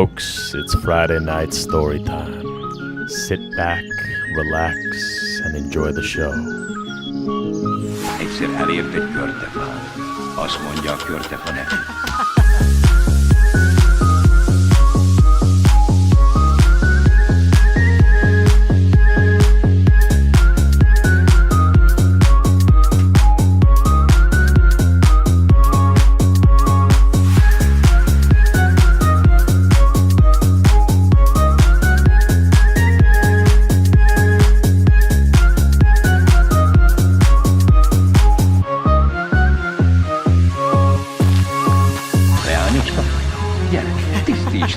folks, it's Friday night story time. Sit back, relax, and enjoy the show. Egyszer elért egy körtefán. Azt mondja a körtefa neki.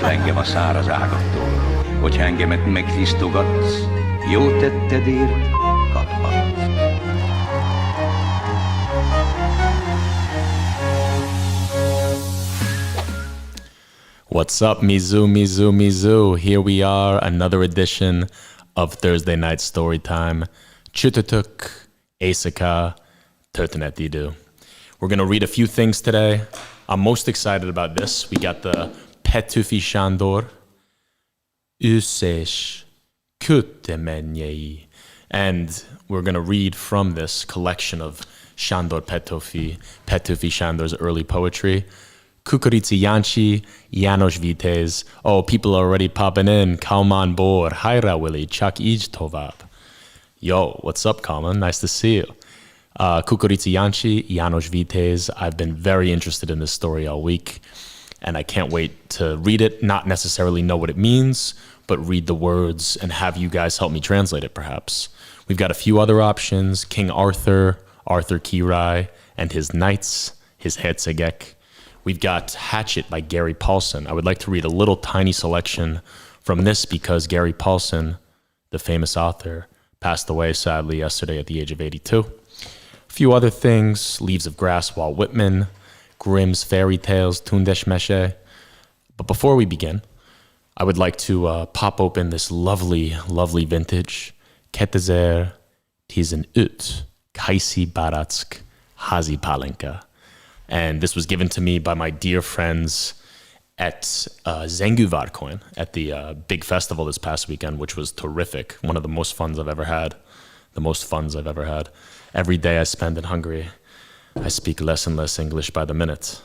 Engem a száraz ágattól, hogy engemet megtisztogatsz, jó tettedért kaphatsz. What's up, Mizu? Here we are, another edition of Thursday Night Storytime. Csütörtök, éjszaka, történet idő. We're going to read a few things today. I'm most excited about this. We got the Petőfi Sándor, Összes köteményei. And we're going to read from this collection of Sándor Petőfi Sándor's early poetry. Kukorici Jancsi, János Vitéz. Oh, people are already popping in. Kalman Bor, Hajra Willie, csak így tovább. Yo, what's up, Kalman? Nice to see you. Kukorici Jancsi, János Vitéz. I've been very interested in this story all week. And I can't wait to read it, not necessarily know what it means, but read the words and have you guys help me translate it, perhaps. We've got a few other options. King Arthur, Arthur Kirai, and his knights, his hercegek. We've got Hatchet by Gary Paulson. I would like to read a little tiny selection from this because Gary Paulson, the famous author, passed away sadly yesterday at the age of 82. A few other things, Leaves of Grass, Walt Whitman, Grimm's Fairy Tales, Tundes Meshe. But before we begin, I would like to pop open this lovely, lovely vintage. 2015 Kaisi Baratsk Hazi Palenka. And this was given to me by my dear friends at Zenguvárkon at the big festival this past weekend, which was terrific. One of the most funs I've ever had. Every day I spend in Hungary, I speak less and less English by the minute.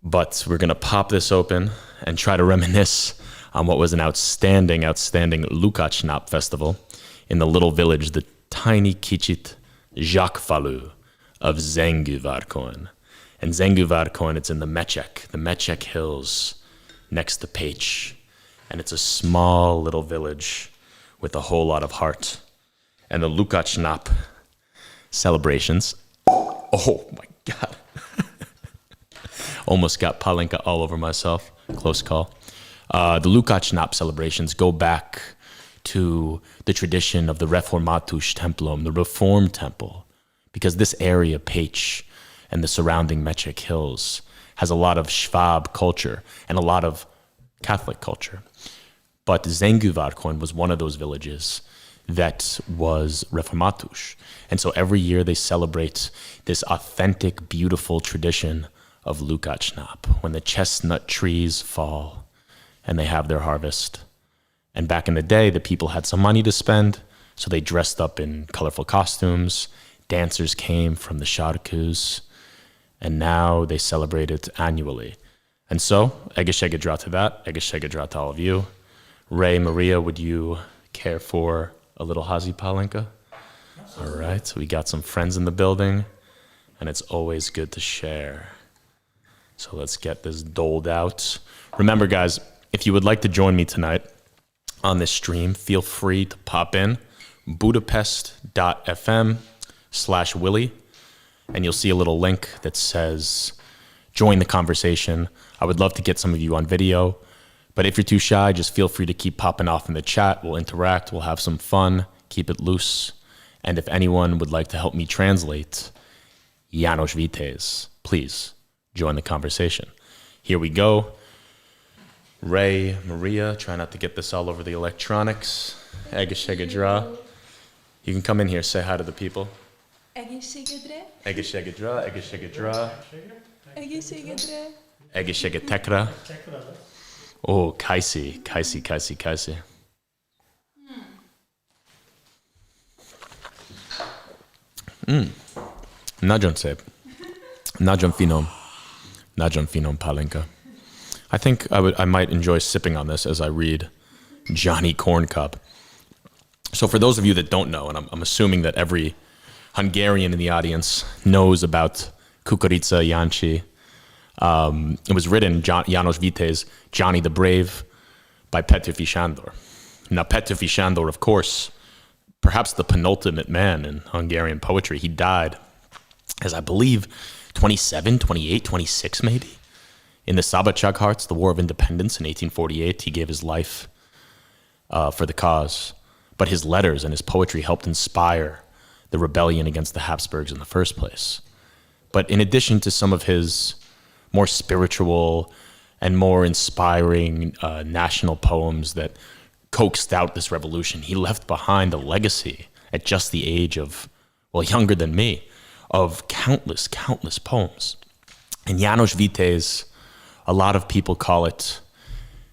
But we're going to pop this open and try to reminisce on what was an outstanding Lukács-nap festival in the little village, the tiny kicsit Zsákfalu of Zenguvárkon. And Zenguvárkon, it's in the Mecsek Hills next to Pécs. And it's a small little village with a whole lot of heart. And the Lukács-nap celebrations. Oh my God. Almost got palenka all over myself. Close call. The Lukács-nap celebrations go back to the tradition of the Református Templum, the Reformed Temple, because this area, Pécs, and the surrounding Mecsek Hills, has a lot of Schwab culture and a lot of Catholic culture. But Zenguvárkon was one of those villages that was Református. And so every year they celebrate this authentic, beautiful tradition of Lukács-nap, when the chestnut trees fall and they have their harvest. And back in the day, the people had some money to spend, so they dressed up in colorful costumes. Dancers came from the Sharkus, and now they celebrate it annually. And so, Egészségedre to that, Egészségedre to all of you. Ray, Maria, would you care for a little Hazi Palenka? All right, so we got some friends in the building, and it's always good to share. So let's get this doled out. Remember, guys, if you would like to join me tonight on this stream, feel free to pop in budapest.fm/Willie, and you'll see a little link that says join the conversation. I would love to get some of you on video, but if you're too shy, just feel free to keep popping off in the chat. We'll interact, we'll have some fun, keep it loose. And if anyone would like to help me translate János Vitéz, please join the conversation. Here we go. Ray, Maria, try not to get this all over the electronics. Egészségedre. You can come in here, say hi to the people. Egészségedre. Egészségedre, egészségedre. Egészségedre. Egészségetekre. Oh, Kaisi. Nagyon szép. Nagyon finom palinka. I think I might enjoy sipping on this as I read Johnny Corncob. So for those of you that don't know, and I'm assuming that every Hungarian in the audience knows about Kukurica Jancsi. It was written János Vitéz, Johnny the Brave, by Petőfi Sándor. Now Petőfi Sándor, of course, perhaps the penultimate man in Hungarian poetry. He died, as I believe, 27, 28, 26 maybe. In the Szabadságharc, the War of Independence in 1848, he gave his life for the cause. But his letters and his poetry helped inspire the rebellion against the Habsburgs in the first place. But in addition to some of his more spiritual and more inspiring national poems that coaxed out this revolution, he left behind a legacy at just the age of, well, younger than me, of countless poems. And János Vitéz, a lot of people call it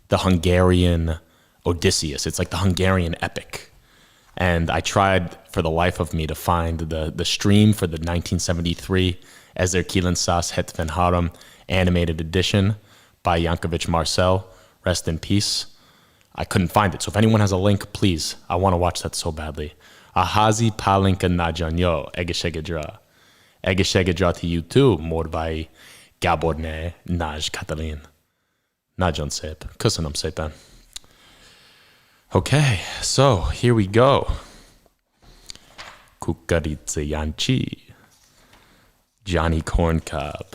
the Hungarian Odysseus. It's like the Hungarian epic. And I tried for the life of me to find the stream for the 1973 Ezer Kilencszáz Hetven animated edition by Yankovic Marcel, rest in peace. I couldn't find it. So if anyone has a link, please, I want to watch that so badly. A házi pálinka nagyon jó, egészségedre. Egészségedre to you too, Morvai Gáborné Nagy Katalin. Nagyon szép. Köszönöm szépen. Okay, so here we go. Kukurica Jancsi, Johnny Corncob.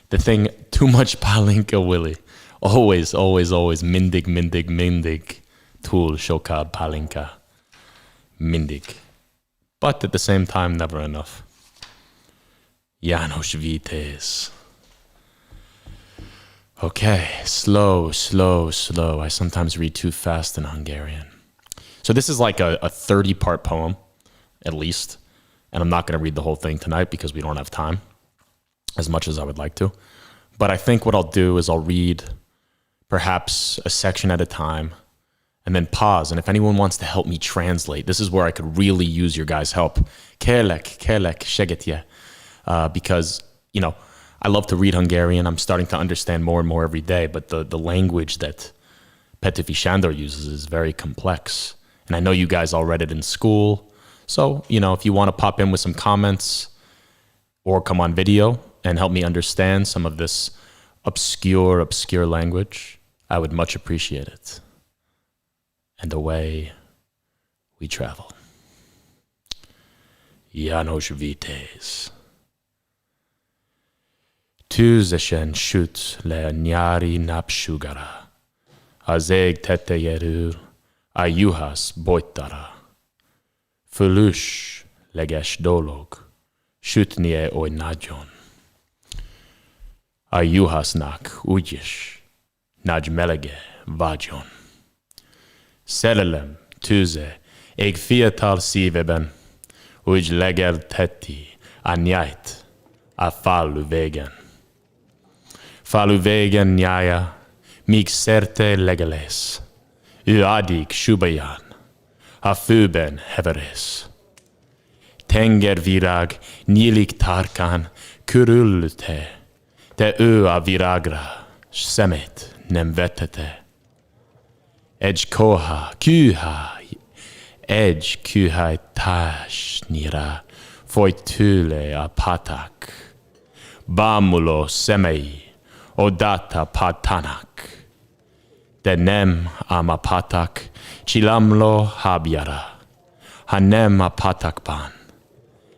The thing, too much palinka Willie. Always, mindig. Túl sokkal palinka. Mindig. But at the same time, never enough. János Vitéz. Okay, slow. I sometimes read too fast in Hungarian. So this is like a 30-part poem, at least. And I'm not going to read the whole thing tonight because we don't have time, as much as I would like to. But I think what I'll do is I'll read perhaps a section at a time and then pause. And if anyone wants to help me translate, this is where I could really use your guys' help. Kérlek, segítje. Because, you know, I love to read Hungarian. I'm starting to understand more and more every day, but the language that Petőfi Sándor uses is very complex. And I know you guys all read it in school. So, you know, if you want to pop in with some comments or come on video and help me understand some of this obscure language, I would much appreciate it. And away we travel. János Vitéz. Tűzesen süt le a nyári napsugara, az ég tetejéről a juhász bojtara. Fölösleges dolog, sütnie oly nagyon. A juhásznak úgyis nagy melege vágyon. Szerelem tűze egy fiatal szíveben, úgy legelteti a nyájt a falu végen. Falu végen nyája, míg szerte legelesz, ő addig subaján, a főben heverész. Tengervirág nyílik tarkán körülötte, de ő a virágra s szemét nem vetette. Egy kőhely tásnyira folyt tőle a patak, bámuló szemei odata pátának, de nem ám a patak csillámló hábjára, hanem a patakban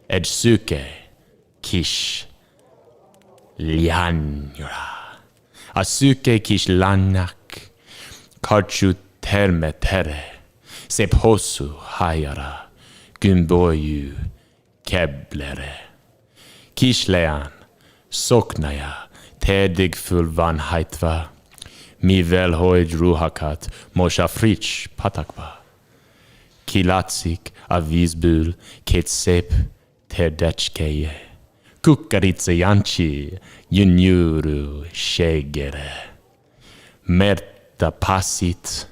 egy szőke kis lányra. A szőke kis lánynak karcsú termetere, szép hosszú hájára, gömbölyű keblere. Kisleán szoknája térdig föl van hajtva, mivel hogy ruhákat mos a friss patakba. Kilátszik a vízből két szép térdecskéje, Kukurica Jancsi gyönyörű ségére. Mert Että pasit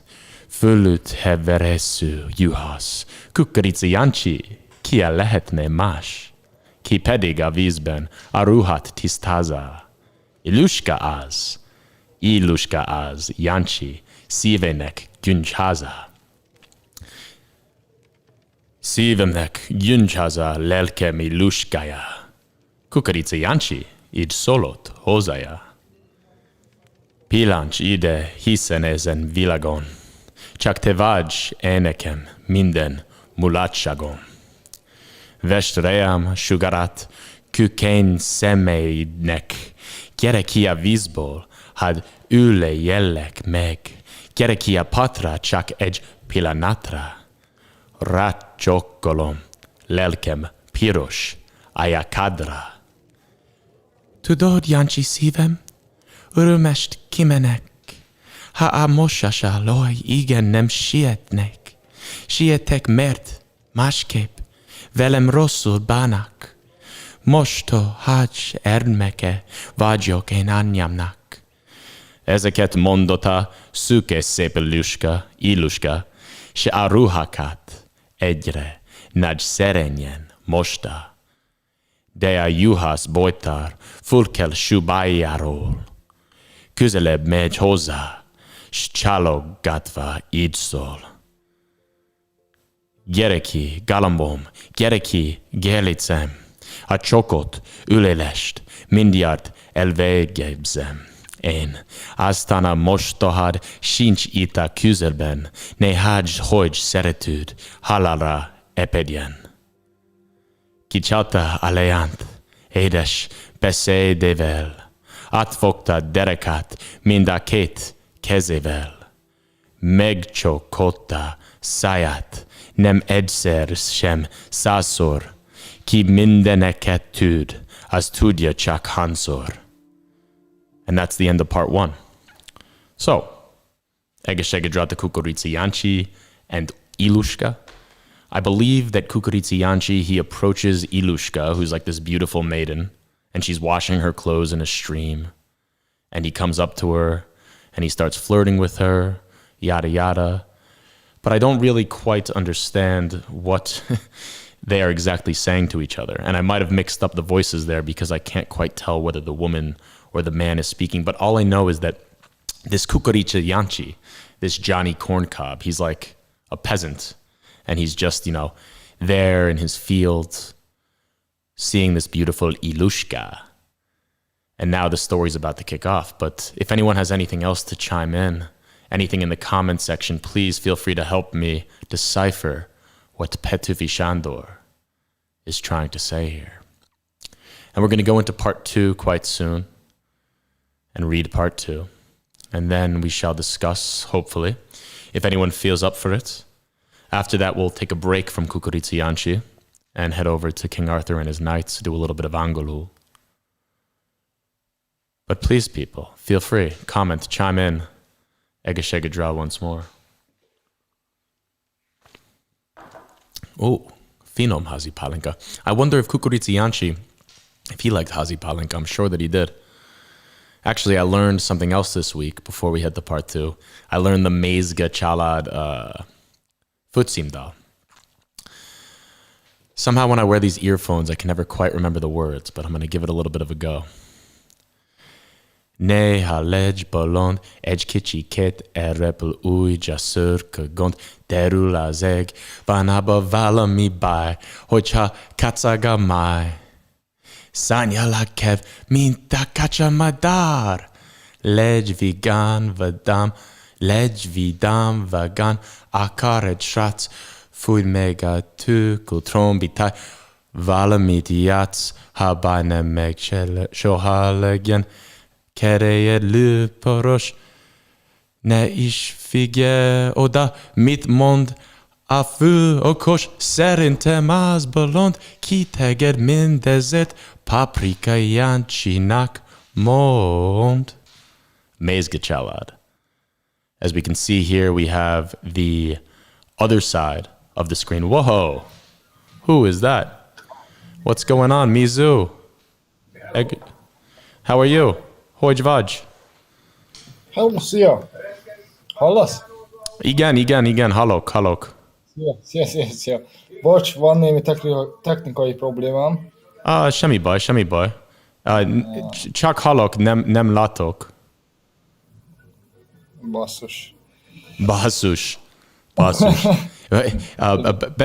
fyllyt heveresu juhas. Kukkaritsi Janchi, kia lähetne mash. Ki pediga visben aruhat tistaza. Ilushka az Janchi, sivenek günchaza. Sivenek günchaza lelkem ilushkaya. Kukkaritsi Janchi, id solot hozaya. Pilanch ide hisenezen vilagon. Csak te vagy énekem minden mulatságon. Vestream sugarat kükén szemeidnek. Gyere ki a vízból, hadd üljenek meg. Gyere ki a patra csak egy pillanatra. Rácsokkolom lelkem piros ajakadra. Tudod, Jancsi szívem, örömest kimenek, ha a mosasa loj igen nem sietnek. Sietek, mert másképp velem rosszul bának. Mostó hács ermeke vagyok én anyámnak. Ezeket mondotta szüke szép Iluska, se a ruhákat egyre nagy szerenyen mosta. De a juhász bojtár fölkel subájáról. Közelebb megy hozzá, s csalogatva így szól. Gyere ki, galambom, gyere ki, gerlicem, a csokot, ülelest, mindjárt elvégezem. Én, aztán a mostohad sincs itt a közelben, ne hagyd, hogy szeretőd halálra epedjen. Kicsalta a leánt, édes beszédével, átfogta derekát mind a két kezével. Megcsókolta száját, nem egyszer sem százszor, ki mindeneket tud, az tudja csak hányszor. And that's the end of part 1. So, Egesegedrat Kukurici Janchi and Ilushka. I believe that Kukurici Janchi, he approaches Ilushka, who's like this beautiful maiden, and she's washing her clothes in a stream. And he comes up to her, and he starts flirting with her, yada yada. But I don't really quite understand what they are exactly saying to each other. And I might have mixed up the voices there because I can't quite tell whether the woman or the man is speaking. But all I know is that this Kukurici Janchi, this Johnny Corncob, he's like a peasant. And he's just, there in his field, seeing this beautiful Ilushka. And now the story's about to kick off. But if anyone has anything else to chime in, anything in the comment section, please feel free to help me decipher what Petufi Shandor is trying to say here. And we're going to go into part 2 quite soon and read part 2. And then we shall discuss, hopefully, if anyone feels up for it. After that, we'll take a break from Kukurici Janchi and head over to King Arthur and his knights to do a little bit of Angolul. But please, people, feel free. Comment, chime in. Egesegedra once more. Oh, Phenom Hazi Palinka. I wonder if Kukurici Janchi, if he liked Hazi Palinka. I'm sure that he did. Actually, I learned something else this week before we head to part 2. I learned the Mezga Chalad Futsimdal. Somehow when I wear these earphones, I can never quite remember the words, but I'm going to give it a little bit of a go. Ne halej balond, kichi ket erepel ui jasur kagont derul azeg, vanaba vala mi bai, hocha katsaga mai. Sanya la kev minta kacha madar, lej vidam vagan, akaret shrats, fuid mega tu kultron bitai, vala mitiats, habane meg shohalegen, kerejed luporos, ne is figye oda mit mond, afu okos szerinte más bolond, kiteged mindezet, paprika Jancsinak mond. Mezga Chalad. As we can see here, we have the other side of the screen. Whoa! Who is that? What's going on, Mizu? How are you? Hogy vagy? Hello, szia! Hallasz? Igen, hallok. Szia. Bocs, van némi technikai problémám. Semmi baj. Csak hallok, nem látok. Basszus.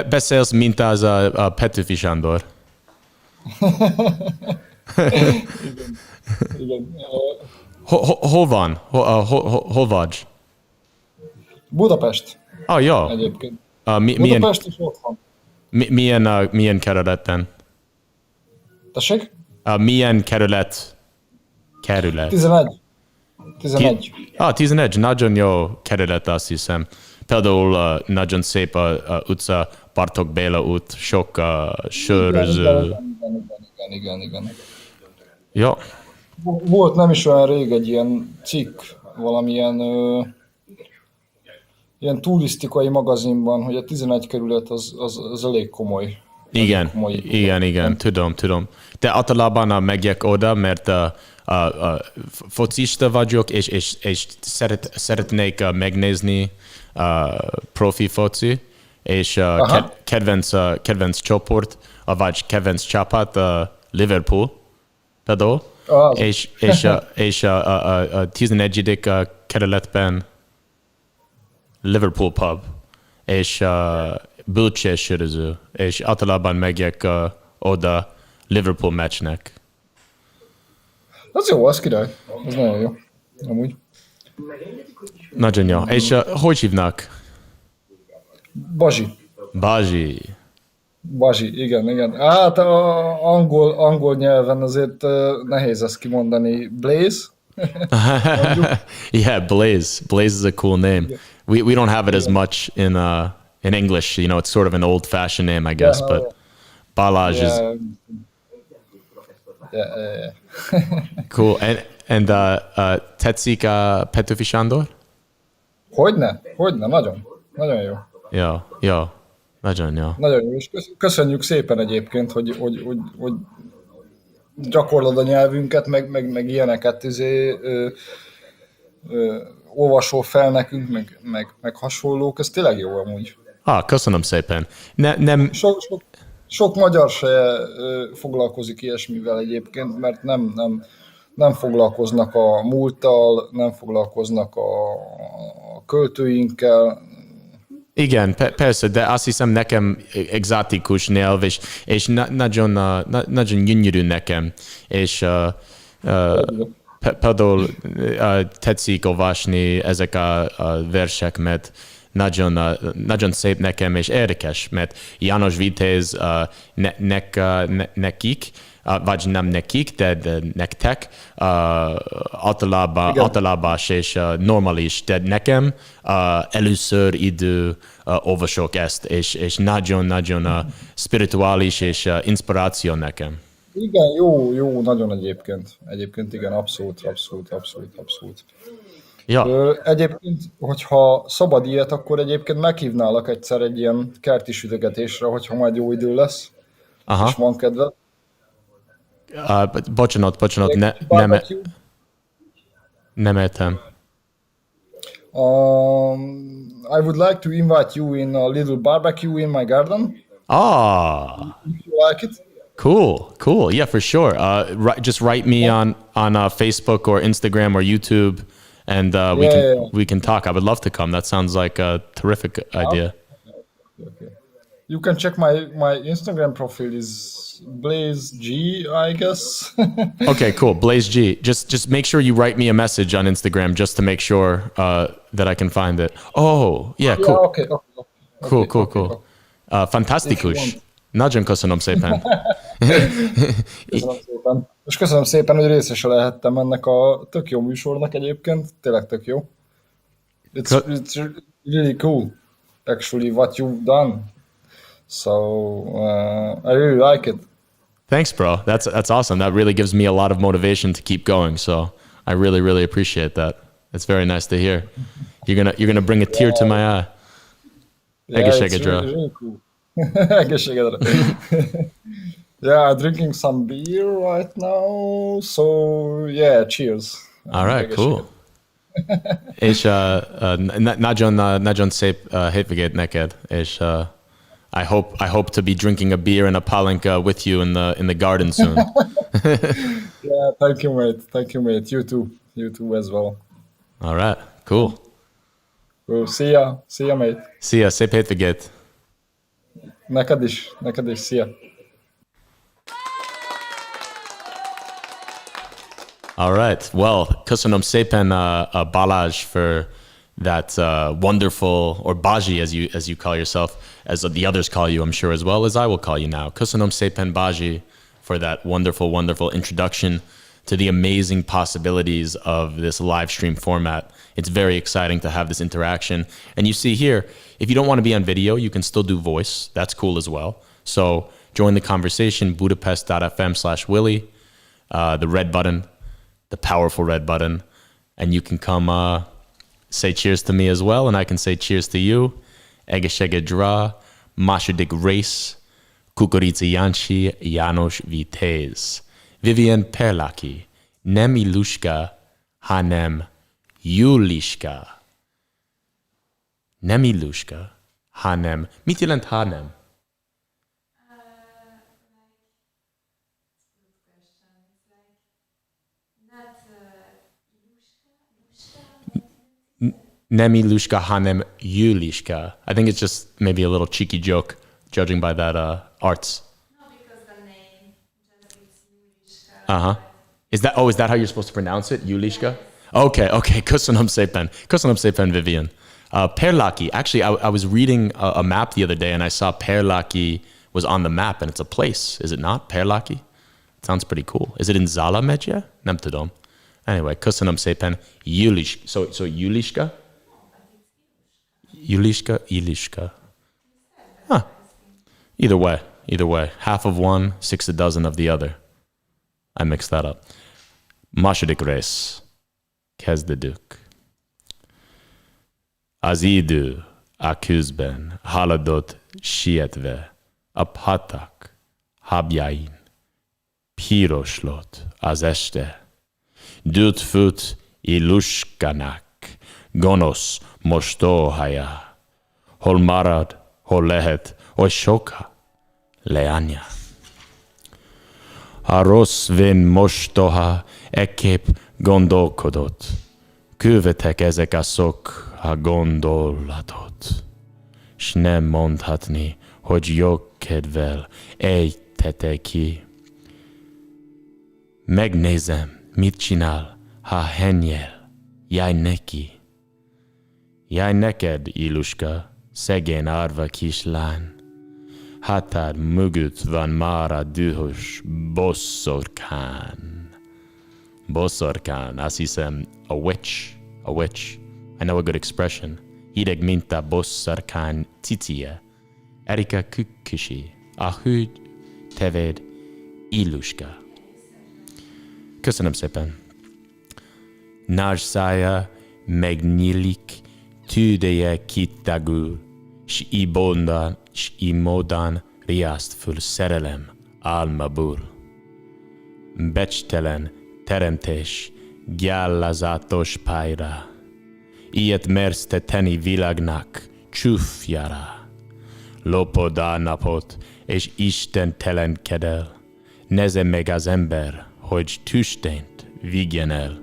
Beszélsz, mint az a Petőfi Sándor. Igen. Hol van? Hol vagy? Budapest Jó. egyébként. Milyen, Budapest is otthon. milyen kerületen? Tessék? Milyen kerület? 11. 11. Nagyon jó kerület, azt hiszem. Például nagyon szép a utca, Bartók Béla út, sok söröző. Igen. Jó. Volt nem is olyan rég egy ilyen cikk, valamilyen ilyen turisztikai magazinban, hogy a 11 kerület az elég komoly. Igen, tudom. De általában megyek oda, mert focista vagyok, és szeretnék megnézni profi foci, és kedvenc csoport, vagy kedvenc csapat Liverpool, például, és a 11. kerületben Liverpool pub, és bölcsész söröző, és általában megyek oda Liverpool meccsnek. Az jó, az király. Ez nagyon jó. Amúgy. Nagyon jó. És hogy hívnak? Bazsi, igen. Hát angol nyelven azért nehéz ezt kimondani. Blaze? Yeah, Blaze. Blaze is a cool name. We don't have it as much in English. You know, it's sort of an old-fashioned name, I guess. But Balázs is Yeah. cool. And tetszik a Petőfi Sándor? Hogyne, nagyon jó. Ja, nagyon jó. Nagyon jó, és köszönjük szépen egyébként, hogy gyakorlod a nyelvünket, meg ilyeneket olvasol fel nekünk, meg hasonlók, ez tényleg jó amúgy. Köszönöm szépen. Nem... Sok magyar se foglalkozik ilyesmivel egyébként, mert nem foglalkoznak a múlttal, nem foglalkoznak a költőinkkel. Igen, persze, de azt hiszem nekem egzotikus nyelv, és nagyon gyönyörű nekem, és például tetszik olvasni ezek a versek, mert nagyon szép nekem, és érdekes, mert János Vitéz nekik, vagy nem nekik, de nektek általában és normális, de nekem először idő olvasok ezt, és nagyon spirituális és inspiráció nekem. Igen, jó, nagyon egyébként. Egyébként igen, abszolút. Ja. Egyébként, hogyha szabad ilyet, akkor egyébként meghívnálak egyszer egy ilyen kerti sütögetésre, hogyha majd jó idő lesz, és van kedved. Bocsánat, nem értem. I would like to invite you in a little barbecue in my garden. If you like it. Cool. Yeah, for sure. Just write me on Facebook or Instagram or YouTube, and we can talk. I would love to come. That sounds like a terrific idea. Okay. You can check my Instagram profile is Blaze G, I guess. Okay, cool. Blaze G. Just make sure you write me a message on Instagram just to make sure that I can find it. Oh, yeah, cool. Yeah, okay. Cool. Fantasztikus. Nagyon köszönöm szépen. Köszönöm szépen. És köszönöm szépen, hogy részese lehettem ennek a tök jó műsornak egyébként. Tényleg tök jó. It's really cool, actually, what you've done. So, I really like it. Thanks, bro. That's awesome. That really gives me a lot of motivation to keep going. So I really appreciate that. It's very nice to hear. You're gonna bring a tear to my eye. Yeah, it's really cool. Egészségedre. Yeah, I'm drinking some beer right now. So yeah, cheers. All right, cool. És nagyon szép hétvégét neked, és I hope to be drinking a beer and a palinka with you in the garden soon. Yeah, thank you, mate. Thank you, mate. You too. You too as well. All right, cool. So, see ya. See ya, mate. Szia, szép hétvégét. Neked is. Szia. All right. Well, köszönöm szépen Balázs for that wonderful, or Baji as you call yourself, as the others call you, I'm sure, as well as I will call you now. Köszönöm szépen Baji for that wonderful introduction to the amazing possibilities of this live stream format. It's very exciting to have this interaction. And you see here, if you don't want to be on video, you can still do voice. That's cool as well. So join the conversation, budapest.fm/Willie, the red button, the powerful red button, and you can come say cheers to me as well, and I can say cheers to you. Egészségedre, második rész, Kukorica Jancsi, János Vitéz. Vivian Perlaki, nem Iluska, hanem Juliska. Nem Iluska, hanem. Mit jelent hanem? Nem Iluska, hanem Juliska. I think it's just maybe a little cheeky joke, judging by that arts. No, because the name just is Juliska. Uh-huh. Is that how you're supposed to pronounce it? Juliska? Okay. Köszönöm szépen, Vivian. Perlaki. Actually, I was reading a map the other day and I saw Perlaki was on the map and it's a place, is it not? Perlaki? It sounds pretty cool. Is it in Zala megye? Nem tudom. Anyway, köszönöm szépen. Juliska. So Juliska? Juliska, Ilishka. Huh. Either way. Half of one, 6 a dozen of the other. I mixed that up. Második rész. Kezdődük. Az idő a közben haladott sietve, a patak habjain piroslott az este. Düt fut Iluskának gonosz mostohaja, hol marad, hol lehet, oly soka leánya. A rossz vén mostoha ekképp gondolkodott, követek ezek a szok a gondolatot, s nem mondhatni, hogy jogkedvel ejtete ki. Megnézem, mit csinál, ha hennyel, jaj neki. Jaj neked, Iluska, szegény árva kislány, hátad mögött van már a dühös boszorkány. Boszorkány, azt hiszem, a witch. I know a good expression. Hideg, mint a boszorkány cicie. Erika kükkösi, a hölgy teved, Iluska. Köszönöm szépen. Nagy szája megnyílik, tüdeje kitagul, s imódán riaszt föl szerelem álmából. Becstelen teremtés gyállazatos pályra, ilyet mersz te tenni világnak csúfjára. Lopod a napot, és istentelenkedel, nézze meg az ember, hogy tüstént vigyen el.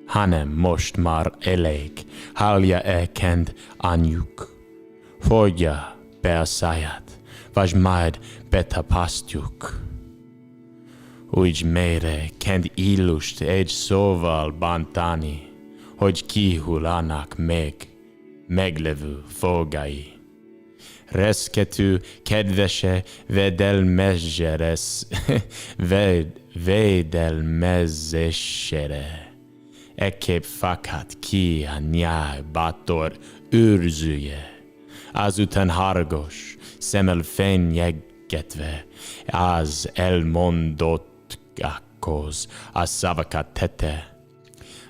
Hanem most már elég, hallja kend anyjuk. Fogja be a száját, vagy majd betapasztjuk. Úgy mélyre kend Ilust egy szóval bántani, hogy kihullanak meglevő fogai. Reszkető kedvese védelmezésére. Ekképp fakad ki a nyáj bátor őrzője. Azután haragos, szemmel fenyegetve, az elmondottakhoz a szavakat tette.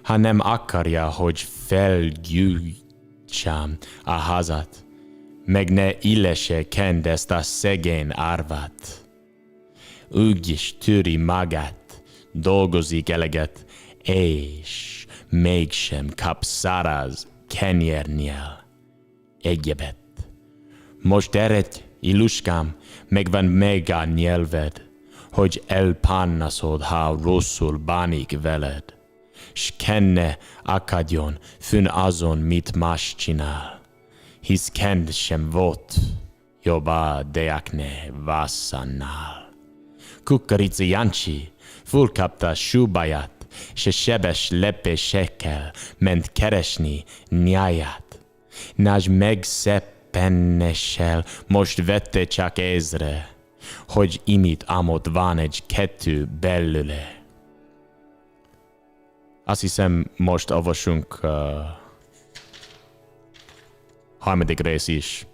Ha nem akarja, hogy felgyújtsam a házat, meg ne illesse kend ezt a szegény árvát. Úgy is tűri magát, dolgozik eleget, és mégsem kap száraz kenyérnyel egyebet. Most eredj, Iluskám, megvan még a nyelved, hogy elpannaszod, ha rosszul bánik veled, s kenne akadjon fönn azon, mit más csinál, hisz kend sem volt jobb a deákne vasszannál. Kukorica Jancsi fölkapta súbáját, se sebes lepésekkel ment keresni nyáját. Nás megszeppenessel most vette csak észre, hogy imit amott van egy kettő belőle. Azt hiszem, most olvasunk harmadik rész is.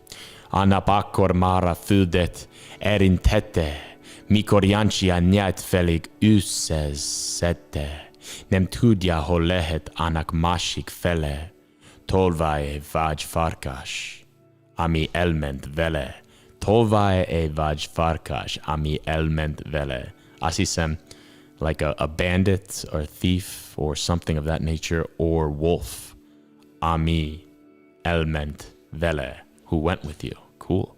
A nap akkor már a földet érintette, mikor Jancsi a nyájt felég összeszedte. Nem tudja, hol lehet annak másik fele, tolvaj vagy farkas, ami elment vele. Tolvaj vagy farkas, ami elment vele. Azt hiszem, like a bandit or a thief or something of that nature, or wolf, ami elment vele, who went with you. Cool.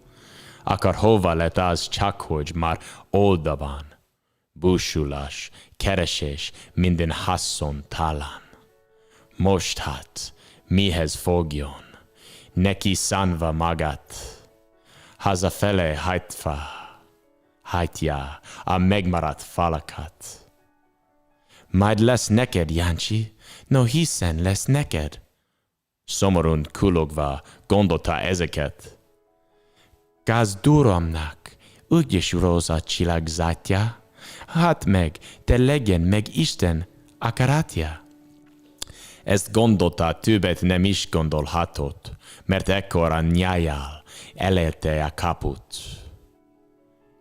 Akar hova lett az csak, hogy már oda van. Búsulás, keresés minden haszon talán. Most hát, mihez fogjon? Neki szánva magát, hazafele hajtja a megmaradt falakat. Majd lesz neked, Jancsi, no hiszen lesz neked. Szomorún kullogva gondolta ezeket. Gazduramnak úgyis rózsa csillagzatja, hát meg, te legyen meg Isten akaratja. Ezt gondolta, többet nem is gondolhatott, mert ekkor a nyájjal elérte a kaput.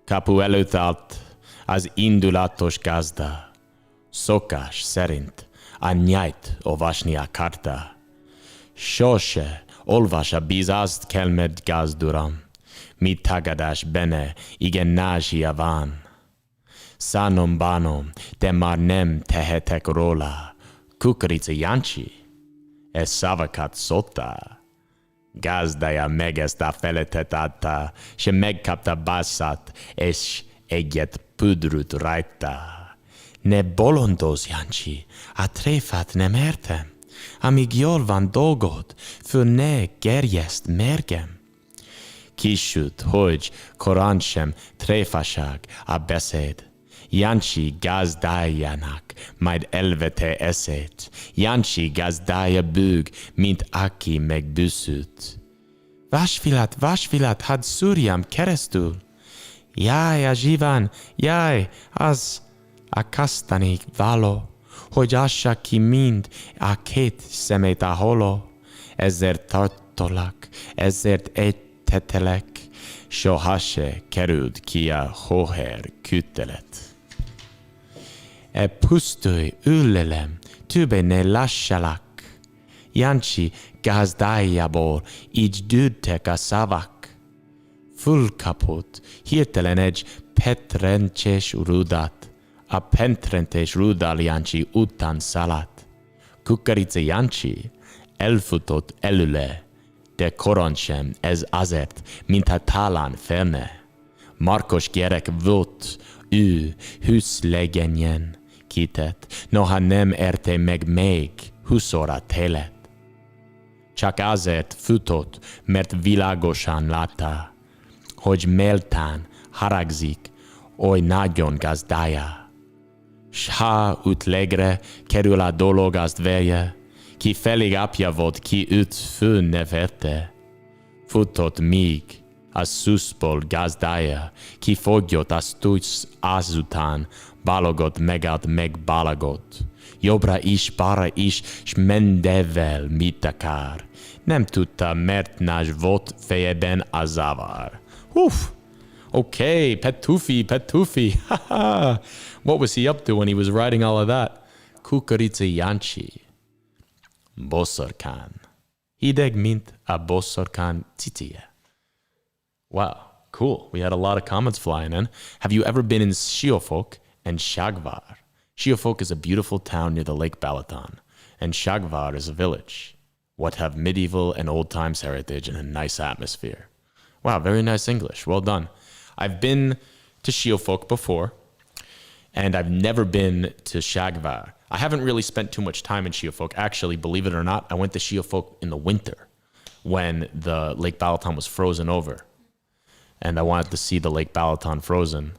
Kapu előtt állt az indulatos gazda, szokás szerint a nyájt olvasni akarta. Sose olvas a bizást kelmed gazduram, mi tagadás benne, igen názsia van. Szánom bánom, de már nem tehetek róla. Kukorica Jancsi, ez szavakat szóta. Gazdája meg ezt a feletet adta, se megkapta bászát, és egyet pudrut rajta. Ne bolondozz, Jancsi, a tréfát nem értem. Amíg jól van dolgod, föl ne gerjeszt mérgem. Kisüt, hogy korán sem tréfaság a beszéd. Jancsi gazdájának majd elvette eszét. Jancsi gazdája bőg, mint aki megbüszült. Vasfilat, hadd szúrjam keresztül. Jaj, a zsiván, jaj, az a kasztanék való, hogy ássa ki mind a két szemét a holó. Ezért tartolak, ezért ejtetelek, soha se került ki a hóher kütelet. E pusztulj, ülelem, többé ne lássalak. Jancsi gazdájából így dőltek a szavak. Fölkapott hirtelen egy petrencses rudat. A petrencses rudal Jancsi után szaladt. Kukorica Jancsi elfutott előle, de korán sem ez azért, mintha talán félne. Markos gyerek volt, ő hűszlegenyen kitett, noha nem érte meg még 20 óra telet. Csak azért futott, mert világosan látta, hogy méltán haragszik oly nagyon gazdája. S ha ütlegre kerül a dolog, azt vélje, ki felég apja volt, ki őt fölnevette. Futott míg a szuszból gazdája, ki foglyott a stucs azután, balogott megállt meg balogott. Jobbra is, balra is, s mendevel mit akar. Nem tudta, mert nás volt fejében a zavar. Okay, Petufi, haha. What was he up to when he was writing all of that? Kukorica Jancsi. Boszorkán. Hideg, mint a boszorkán cicie. Wow, cool. We had a lot of comments flying in. Have you ever been in Siófok and Ságvár? Siófok is a beautiful town near the Lake Balaton. and Shagvar is a village. What have medieval and old times heritage and a nice atmosphere. Wow, very nice English. Well done. I've been to Siofok before, and I've never been to Shagvar. I haven't really spent too much time in Siofok. Actually, believe it or not, I went to Siofok in the winter when the Lake Balaton was frozen over. And I wanted to see the Lake Balaton frozen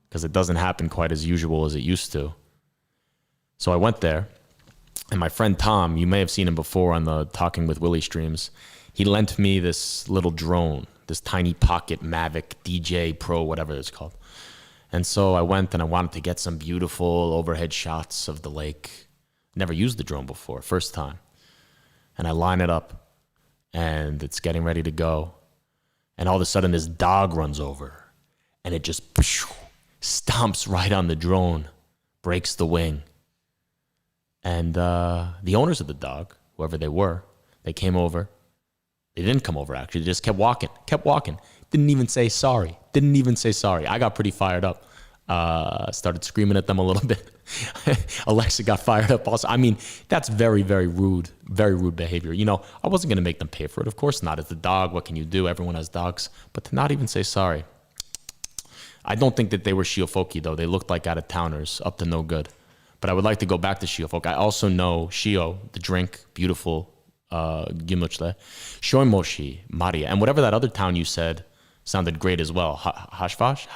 because it doesn't happen quite as usual as it used to. So I went there, and my friend Tom, you may have seen him before on the Talking with Willie streams, he lent me this little drone, this tiny pocket Mavic DJ Pro, whatever it's called. And so I went and I wanted to get some beautiful overhead shots of the lake. Never used the drone before, first time. And I line it up, and it's getting ready to go. And all of a sudden, this dog runs over, and it just stomps right on the drone, breaks the wing. And the owners of the dog, whoever they were, they came over. They didn't come over, actually. They just kept walking. Didn't even say sorry. I got pretty fired up. Started screaming at them a little bit. Alexa got fired up also. I mean, that's very, very rude behavior. You know, I wasn't going to make them pay for it. Of course not. It's a dog. What can you do? Everyone has dogs. But to not even say sorry. I don't think that they were Shiofoki, though. They looked like out-of-towners, up to no good. But I would like to go back to Shiofok. I also know Shio, the drink, beautiful Gimluchle, Shoimoshi, Maria, and whatever that other town you said sounded great as well. Hashvash,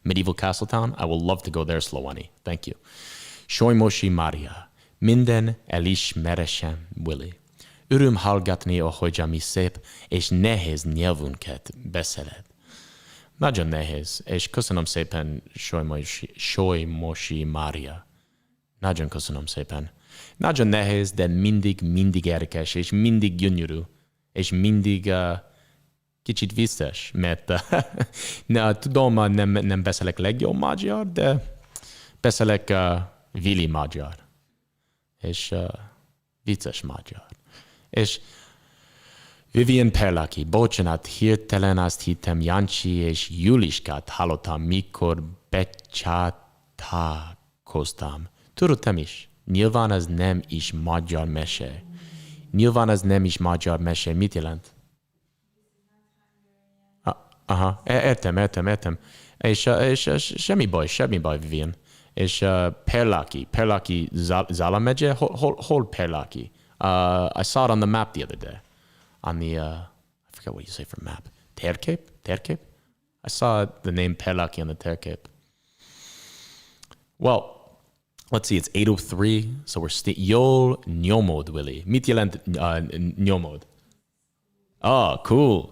medieval castle town. I will love to go there, Slowani. Thank you. Shoimoshi Maria, Minden Elish Mereshem Willie. Urum hallgatni a hojami szép, és nehéz nyelvünket beszéled. Nagyon nehéz, és köszönöm szépen Shoimoshi Maria. Nagyon köszönöm szépen. Nagyon nehéz, de mindig érdekes, és mindig gyönyörű, és mindig kicsit vicces, mert tudom, nem beszélek legjobb magyar, de beszélek Willie magyar, és vicces magyar. És Vivian Perlaki, bocsánat, hirtelen azt hittem Jancsi és Juliskát hallottam, mikor becsatlakoztam. Tudtam is, nyilván ez nem is magyar mese. Mit jelent? Aha, értem. És semmi baj, Vivian. És Perlaki, Zala megye? Hol Perlaki? I saw it on the map the other day. On the, I forget what you say for map. Térkép? I saw the name Perlaki on the térkép. Well, let's see, it's 8:03, so we're Jól nyomod, Willie. Mit jelent nyomod? Oh,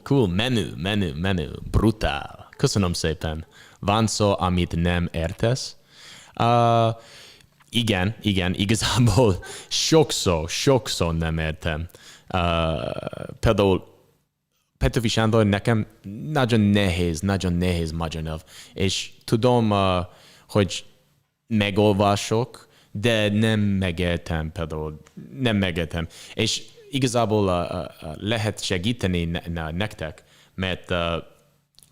cool. Menü. Brutál. Köszönöm szépen. Van szó, amit nem értesz? Igen, igazából sokszor nem értem. Például Petőfi Sándor nekem nagyon nehéz magyar nyelv, és tudom, hogy megolvasok, de nem megértem. És igazából lehet segíteni nektek, mert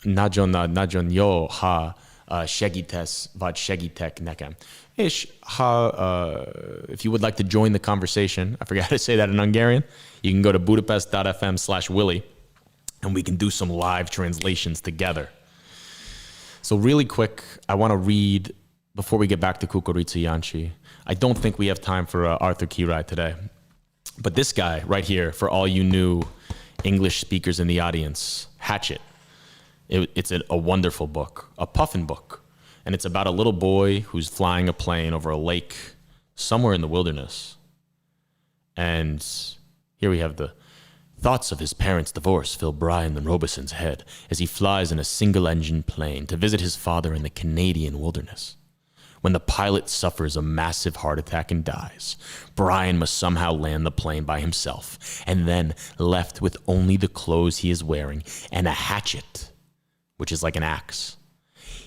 nagyon jó, ha segítesz, vagy segítek nekem. És if you would like to join the conversation, I forgot to say that in Hungarian, you can go to budapest.fm/Willie, and we can do some live translations together. So really quick, I want to read, before we get back to Kukurica Yanchi, I don't think we have time for Arthur Kirai today. But this guy right here, for all you new English speakers in the audience, Hatchet. It's a wonderful book, a puffin book. And it's about a little boy who's flying a plane over a lake somewhere in the wilderness. And here we have the thoughts of his parents' divorce fill Brian the Robeson's head as he flies in a single-engine plane to visit his father in the Canadian wilderness. When the pilot suffers a massive heart attack and dies, Brian must somehow land the plane by himself, and then, left with only the clothes he is wearing and a hatchet, which is like an axe,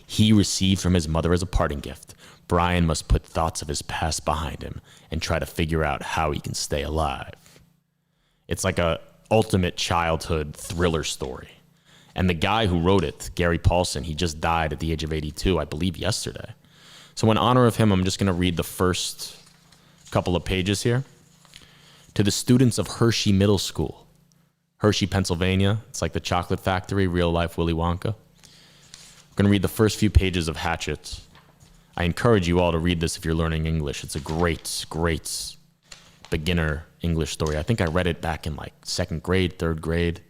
he received from his mother as a parting gift, Brian must put thoughts of his past behind him and try to figure out how he can stay alive. It's like a ultimate childhood thriller story. And the guy who wrote it, Gary Paulson, he just died at the age of 82, I believe yesterday. So in honor of him, I'm just going to read the first couple of pages here. To the students of Hershey Middle School, Hershey, Pennsylvania. It's like the chocolate factory, real life Willy Wonka. I'm going to read the first few pages of Hatchet. I encourage you all to read this if you're learning English. It's a great, great beginner English story. I think I read it back in like second grade, third grade,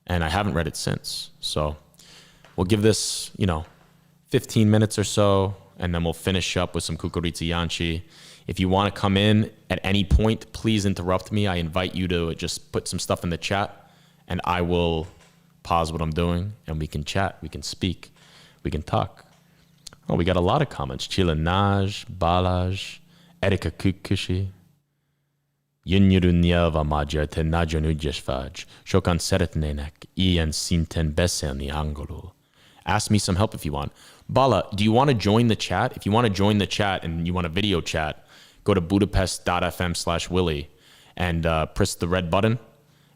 and I haven't read it since. So we'll give this, 15 minutes or so, and then we'll finish up with some Kukurici Yanchi. If you want to come in at any point, please interrupt me. I invite you to just put some stuff in the chat, and I will pause what I'm doing, and we can chat, we can speak, we can talk. Oh, we got a lot of comments. Chilanaj, Balaj, Erika Kukushi, Yunyurunyava Magyar te nagyon ügyes vagy. Sokan szeretnének ilyen szinten beszélni angolul. Ask me some help if you want. Bala, do you want to join the chat? If you want to join the chat and you want a video chat, go to budapest.fm/Willie and press the red button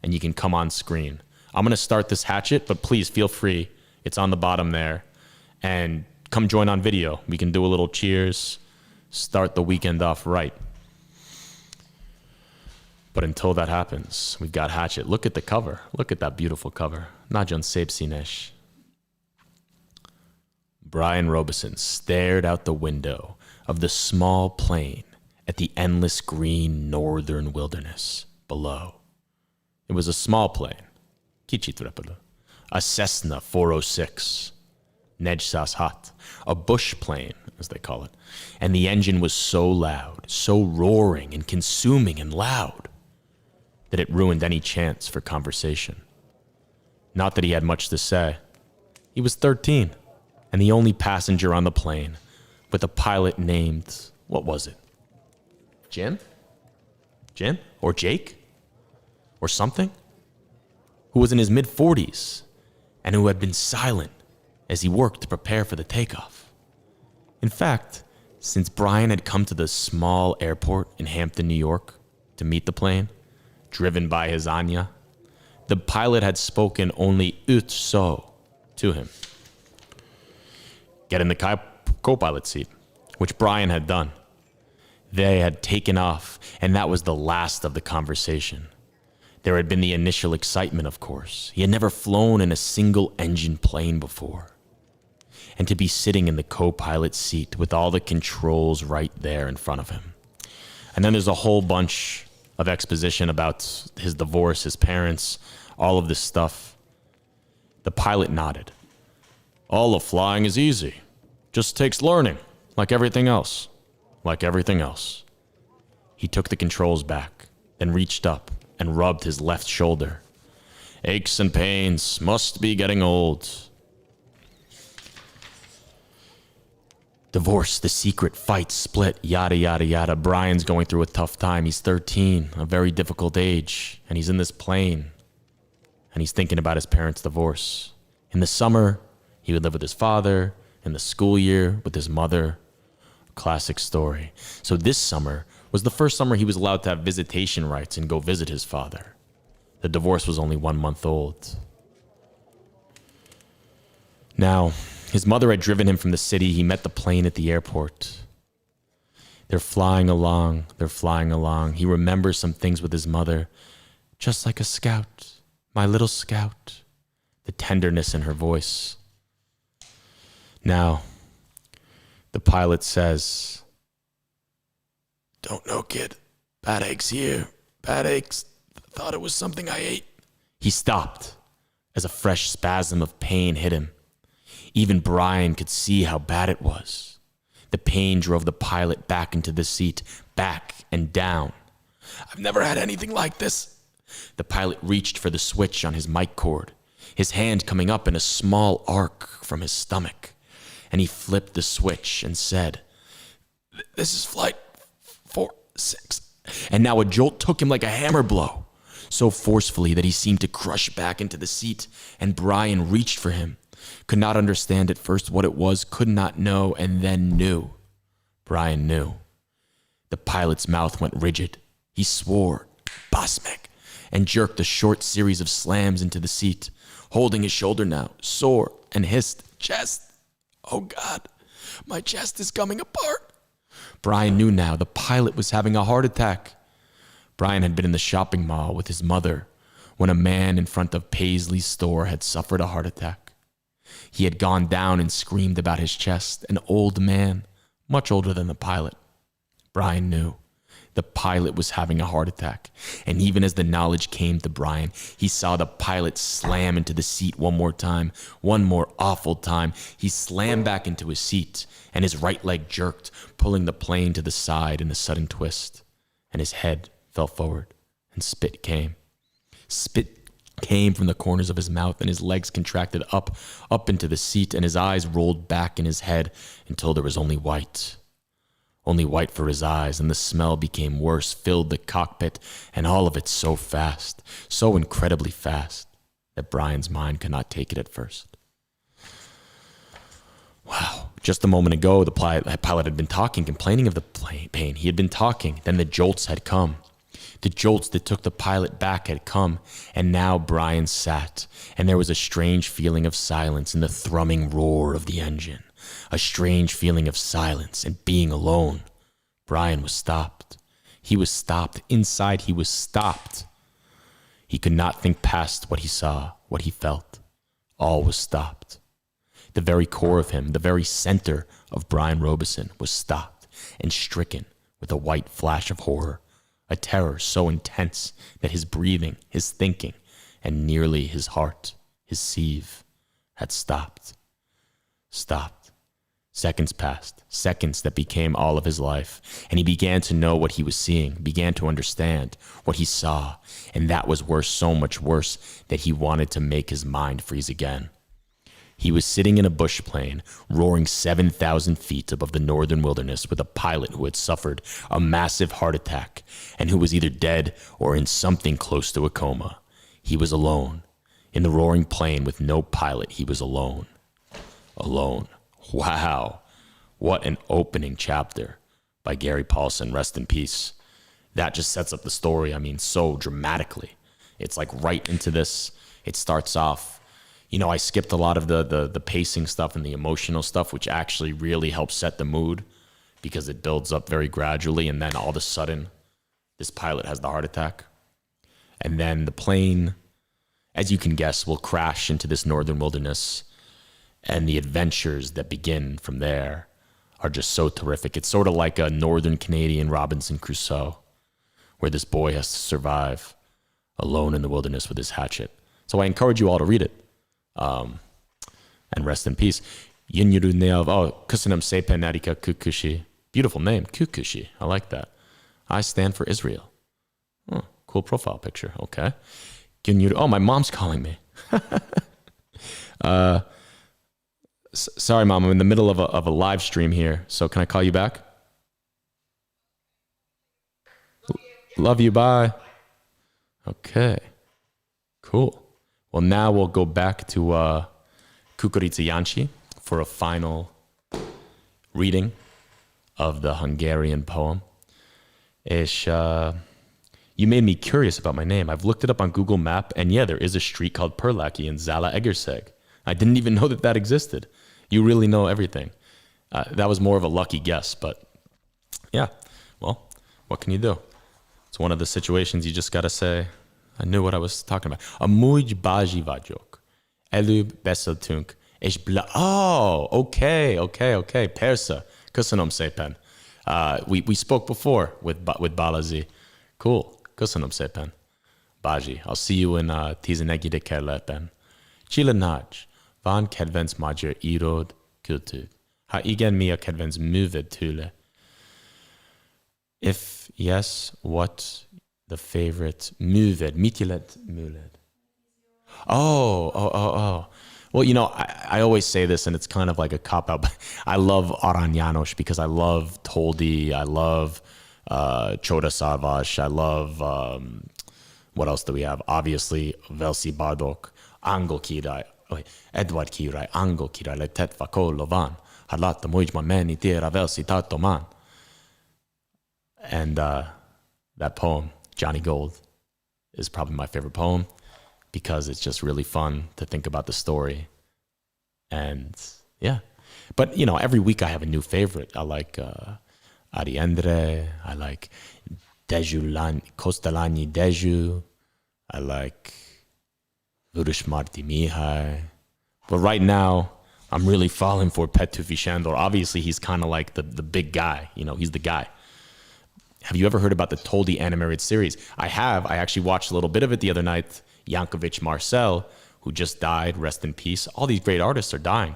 and you can come on screen. I'm going to start this Hatchet, but please feel free. It's on the bottom there. And come join on video. We can do a little cheers, start the weekend off right. But until that happens, we've got Hatchet. Look at the cover. Look at that beautiful cover. Nagyon szép színes. Brian Robeson stared out the window of the small plane at the endless green northern wilderness below. It was a small plane, a Cessna 406, Nejsas a bush plane, as they call it, and the engine was so loud, so roaring and consuming and loud, that it ruined any chance for conversation. Not that he had much to say. He was 13, and the only passenger on the plane, with a pilot named, what was it? Jim? Or Jake? Or something? Who was in his mid-40s, and who had been silent as he worked to prepare for the takeoff. In fact, since Brian had come to the small airport in Hampton, New York, to meet the plane, driven by his Anya, the pilot had spoken only ut so to him. Get in the co-pilot seat, which Brian had done. They had taken off, and that was the last of the conversation. There had been the initial excitement, of course. He had never flown in a single-engine plane before. And to be sitting in the co-pilot seat with all the controls right there in front of him. And then there's a whole bunch of exposition about his divorce, his parents, all of this stuff. The pilot nodded. All of flying is easy. Just takes learning, like everything else. Like everything else. He took the controls back, then reached up and rubbed his left shoulder. Aches and pains, must be getting old. Divorce, the secret, fight, split, yada, yada, yada. Brian's going through a tough time. He's 13, a very difficult age, and he's in this plane, and he's thinking about his parents' divorce. In the summer, he would live with his father. In the school year, with his mother. Classic story. So this summer was the first summer he was allowed to have visitation rights and go visit his father. The divorce was only 1 month old. Now, his mother had driven him from the city. He met the plane at the airport. They're flying along. He remembers some things with his mother. Just like a scout, my little scout. The tenderness in her voice. Now, the pilot says, "Don't know, kid. Bad aches here. Bad aches. Thought it was something I ate." He stopped as a fresh spasm of pain hit him. Even Brian could see how bad it was. The pain drove the pilot back into the seat, back and down. "I've never had anything like this." The pilot reached for the switch on his mic cord, his hand coming up in a small arc from his stomach. And he flipped the switch and said, "This is flight 46. And now a jolt took him like a hammer blow, so forcefully that he seemed to crush back into the seat, and Brian reached for him. Could not understand at first what it was, could not know, and then knew. Brian knew. The pilot's mouth went rigid. He swore, "Basmek," and jerked a short series of slams into the seat, holding his shoulder now, sore, and hissed, "Chest. Oh God, my chest is coming apart." Brian knew now the pilot was having a heart attack. Brian had been in the shopping mall with his mother when a man in front of Paisley's store had suffered a heart attack. He had gone down and screamed about his chest, an old man, much older than the pilot. Brian knew. The pilot was having a heart attack, and even as the knowledge came to Brian, he saw the pilot slam into the seat one more time, one more awful time. He slammed back into his seat, and his right leg jerked, pulling the plane to the side in a sudden twist, and his head fell forward, and spit came. Spit came from the corners of his mouth, and his legs contracted up into the seat, and his eyes rolled back in his head until there was only white. Only white for his eyes, and the smell became worse, filled the cockpit, and all of it so fast, so incredibly fast, that Brian's mind could not take it at first. Wow. Just a moment ago, the pilot had been talking, complaining of the pain. He had been talking. Then the jolts had come. The jolts that took the pilot back had come, and now Brian sat, and there was a strange feeling of silence in the thrumming roar of the engine. A strange feeling of silence and being alone. Brian was stopped. He was stopped. Inside, he was stopped. He could not think past what he saw, what he felt. All was stopped. The very core of him, the very center of Brian Robeson, was stopped and stricken with a white flash of horror, a terror so intense that his breathing, his thinking, and nearly his heart, his sieve, had stopped. Stopped. Seconds passed, seconds that became all of his life, and he began to know what he was seeing, began to understand what he saw, and that was worse, so much worse, that he wanted to make his mind freeze again. He was sitting in a bush plane, roaring 7,000 feet above the northern wilderness with a pilot who had suffered a massive heart attack and who was either dead or in something close to a coma. He was alone. In the roaring plane with no pilot, he was alone. Alone. Wow. What an opening chapter by Gary Paulson, rest in peace. That just sets up the story, so dramatically. It's like right into this. It starts off, I skipped a lot of the pacing stuff and the emotional stuff, which actually really helps set the mood because it builds up very gradually, and then all of a sudden, this pilot has the heart attack. And then the plane, as you can guess, will crash into this northern wilderness, and the adventures that begin from there are just so terrific. It's sort of like a northern Canadian Robinson Crusoe, where this boy has to survive alone in the wilderness with his hatchet. So I encourage you all to read it. And rest in peace. Yinyiru Neov. Oh, Kusanam Sepen Narika Kukushi. Beautiful name, Kukushi. I like that. I stand for Israel. Oh, cool profile picture. Okay. Yinyiru. Oh, my mom's calling me. Sorry, Mom. I'm in the middle of a live stream here. So can I call you back? Love you. Bye. Okay. Cool. Well, now we'll go back to Kukurica Jancsi for a final reading of the Hungarian poem. You made me curious about my name. I've looked it up on Google Map, and yeah, there is a street called Perlaki in Zalaegerszeg. I didn't even know that existed. You really know everything. That was more of a lucky guess, but yeah, well, what can you do? It's one of the situations you just got to say, I knew what I was talking about. Amúgy bázsi vagyok. Előbb beszéltünk, és Oh, okay. Persze. Köszönöm szépen. We spoke before with Balazi. Cool. Köszönöm szépen. Bázsi. I'll see you in 11. kerületben. Csillanás. Van kedvenc magyar írod, kultúr. Ha igen, mi a kedvenc műved tőle? If yes, what the favorite műved? Mit jelent műved? Oh. Well, I always say this, and it's kind of like a cop-out, but I love Arany János because I love Toldi, I love Csoda Szarvas, I love, what else do we have? Obviously, Velsi Bardok, Angol király, Edward király, Angol király, letetva kollo van, ha láttam, hogy ma menni tér a Velsi tartomány. And that poem, Johnny Gold, is probably my favorite poem because it's just really fun to think about the story. And yeah, but every week I have a new favorite. I like Ari Endre, I like Kosztolányi Dezső. I like Vörös Marti Mihály. But right now, I'm really falling for Petőfi Sándor. Obviously, he's kind of like the big guy. You know, he's the guy. Have you ever heard about the Toldi animated series? I have. I actually watched a little bit of it the other night. Yankovic Marcel, who just died, rest in peace. All these great artists are dying.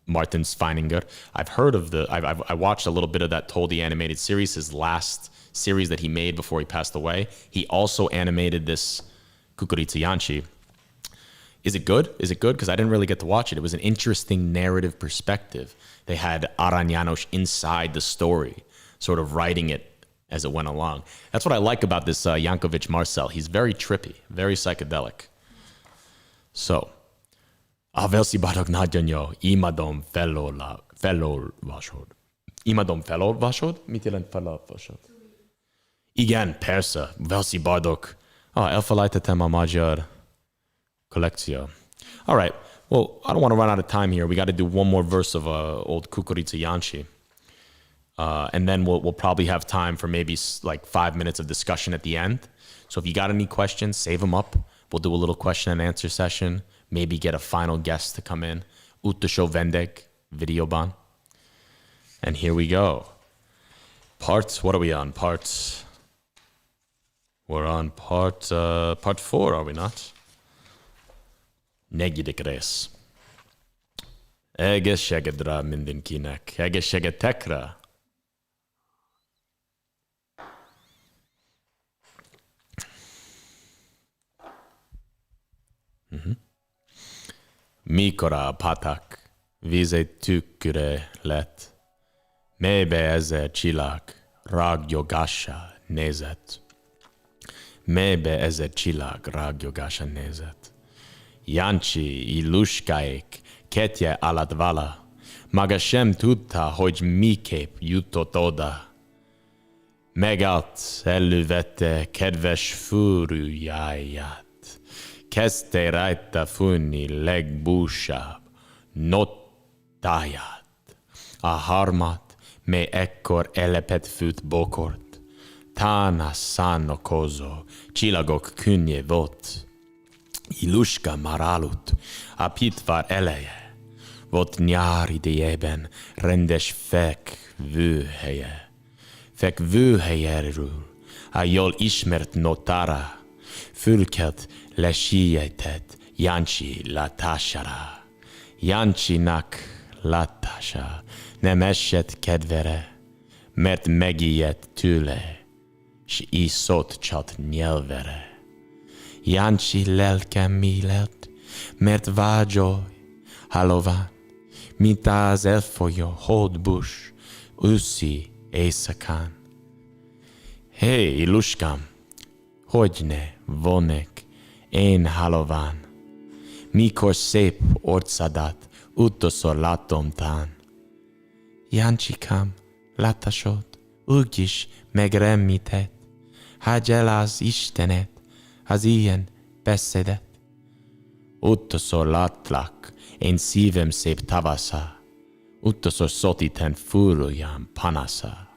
Martin Sveininger. I've heard of I watched a little bit of that Toldi animated series, his last series that he made before he passed away. He also animated this Kukurica Jancsi. Is it good? Is it good? Because I didn't really get to watch it. It was an interesting narrative perspective. They had Aran János inside the story, sort of writing it as it went along. That's what I like about this Yankovic Marcel. He's very trippy, very psychedelic. So, a Velsibadok nagyon jó, imádom felolvasod. Imádom felolvasod? Mit jelent felolvasod? Igen, persze, Velsibadok. Elfelejtettem a magyar kollekció. All right, well, I don't want to run out of time here. We got to do one more verse of old Kukurica Jancsi. And then we'll probably have time for maybe like 5 minutes of discussion at the end. So if you got any questions, save them up. We'll do a little question and answer session. Maybe get a final guest to come in. Utolsó vendég, videoban. And here we go. What are we on? We're on part 4, are we not? Negyedik rész. Egészségedre mindenkinek. Egészségetekre. Mikor a patak víz tükköre lett, mélybe ezer csillag rágyogással nézett. Mélybe ezer csillag rágyogással nézett. Jancsi iluskáik ketje alatt vala, maga sem tudta, hogy miképp jutott oda. Megállt, elővette kedves fúrújáját. Kezdte rajta fújni legbúsabb notáját. A harmat, mely ekkor elepet fűt bokort, tána szánokozó csillagok könnyé volt. Iluska már aludt, a pitvár eleje, volt nyár idejében rendes fekvőhelye. Fekvőhelyéről a jól ismert notára fölkelt lesietett Jancsi látására. Jancsinak látása nem esett kedvere, mert megijedt tőle, s iszott csat nyelvere. Jancsi lelke mi lett, mert vágyói halován, mint az elfolyó hódbus őszi éjszakán. Hé, iluskám, hogy ne vonnék én halován, mikor szép orcadat utolszor látom tán. Jancsikám, látásod, úgyis megremített, hagyj el az Istenet, az ilyen beszédet. Utolszor látlak, én szívem szép tavasza, utolszor szotiten fúrójám panasza.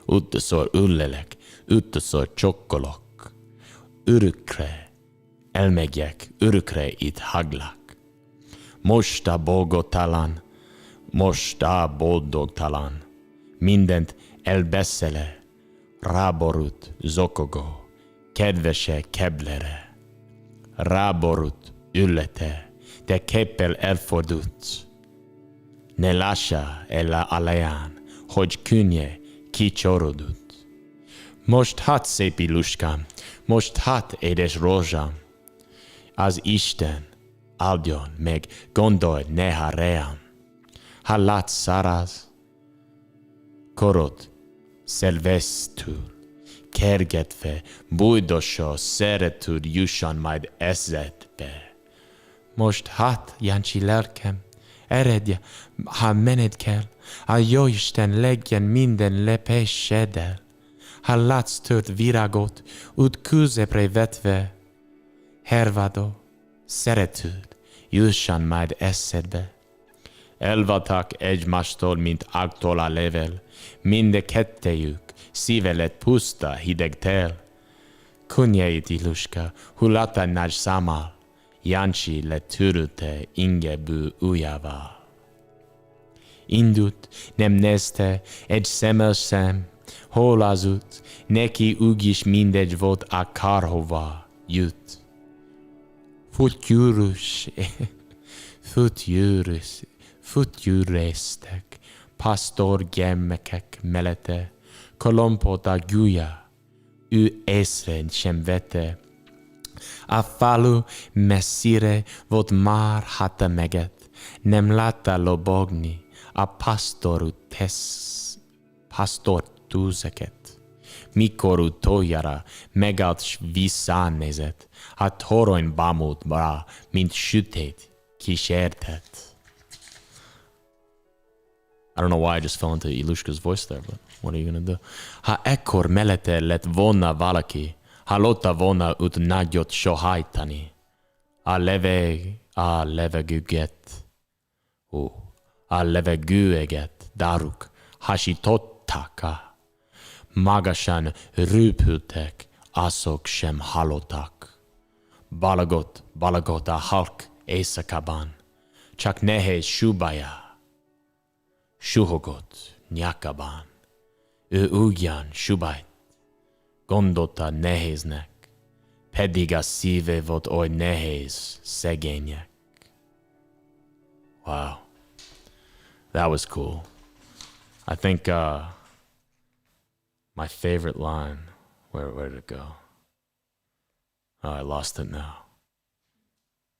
Utolszor ülelek, utolszor csokkolok, örökre elmegyek, örökre itt haglak. Most a boldogtalan, most a boldogtalan, mindent elbeszele, ráborult zokogó, kedvese keblere. Ráborult ülete, de képpel elfordult. Ne lássa el alaján, hogy könnye kicsorodott. Most hát szép iluskám, most hát édes rózsám, az Isten áldjon meg, gondolj néha rám. Ha látsz száraz korot szilvesztül, kergetve, bújdosó szeretőd jusson majd eszedbe. Most hát, Jancsi lelkem, eredj, ha mened kell, a Jóisten legyen minden lépéseddel. Ha látsz tört virágot, út közepre vetve, hervadó szeretőd jusson majd eszedbe. Elvatak egymástól, mint ágtól a level. Mindkettejük szíve lett puszta, hideg tél. Könnyeit Iluska, hulata nagy számmal. Jancsi letörölte ingebő ujjával. Indult, nem nézte, egy szemmel sem, hol az út, neki úgyis mindegy volt akárhova jut. Futyűröztek, pastor gyermekek mellette, kolompot a gúlya, ő észre sem vette. A falu messzire volt már háta meget, nem látta lobogni a pastor tűzeket. Mikor utoljára megállt s visszanézett, a torony bámult rá, mint sütét kísértet. I don't know why I just fell into Ilushka's voice there, but what are you gonna do? Ha ekkor mellette lett volna valaki, hallotta volna ut nagyot sohajtani. A levegőeget dáruk hasították. Magasan röpültek, azok sem hallottak. Balagott a halk éjszakában, csak nehéz súbája. Suhogott nyakában, ő ugyan súbájt, gondolta nehéznek, pedig a szíve volt oly nehéz szegények. Wow, that was cool. I think my favorite line, where did it go? Oh, I lost it now.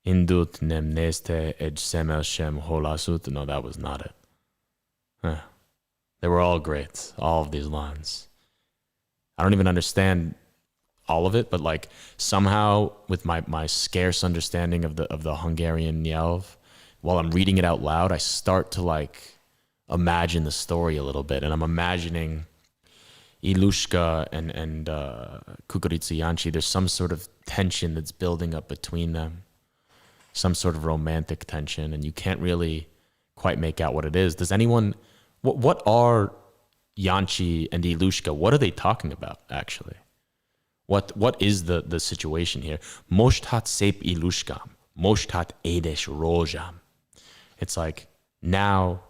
Indult nem nézte egy szemmel sem holasut. No, that was not it. They were all great, all of these lines. I don't even understand all of it, but like somehow with my scarce understanding of the Hungarian nyelv, while I'm reading it out loud, I start to like imagine the story a little bit, and I'm imagining Ilushka and Kukuritsa Janci. There's some sort of tension that's building up between them, some sort of romantic tension, and you can't really quite make out what it is. Does anyone? What are Janci and Ilushka? What are they talking about actually? What is the situation here? Most hat szép Ilushkám, most hat édes rózsám. It's like now,